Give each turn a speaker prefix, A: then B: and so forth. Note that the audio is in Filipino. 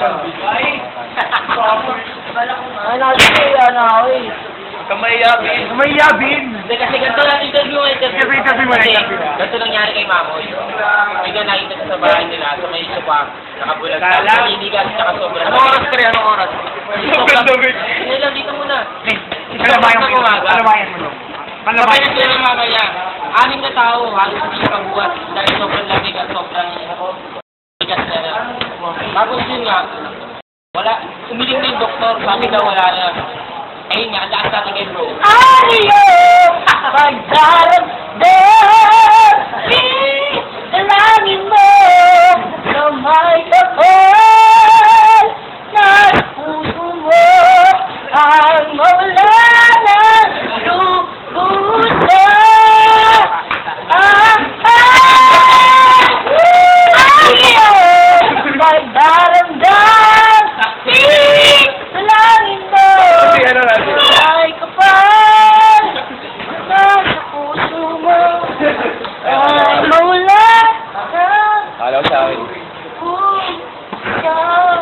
A: Ay, ano eh.
B: Kamayabin!
A: Hindi, kasi ganito lang interview mo.
B: Interview mo na, interview.
A: Ganito nangyari kay Mamoy. Bigla nakita siya sa bahay nila, so may sopa, nakabulag sa
B: Kala?
A: naninigas, tsaka sobrang...
B: Anong oras ka rin? Anong oras? Sobrang dugay.
A: Hindi lang, dito muna.
B: Palamayan mo. Palamayan mo.
A: Sabay na sila ng mamaya. 6 na tao, halos hindi pagbuhat dahil sobrang lamig at sobrang bigas na. Tapos yun nga, wala, umiling na yung doktor, sabi daw wala na. Ayun nga, ang lakas natin kay bro.
C: Ayaw magdaramdam Dalangin mo na may kapal na puso mo ang mawala ng lubusa. Ayaw magdaramdam Dalangin mo ay kapal na sa puso mo ay mawala ng
B: Hello, Sawi.
C: puso.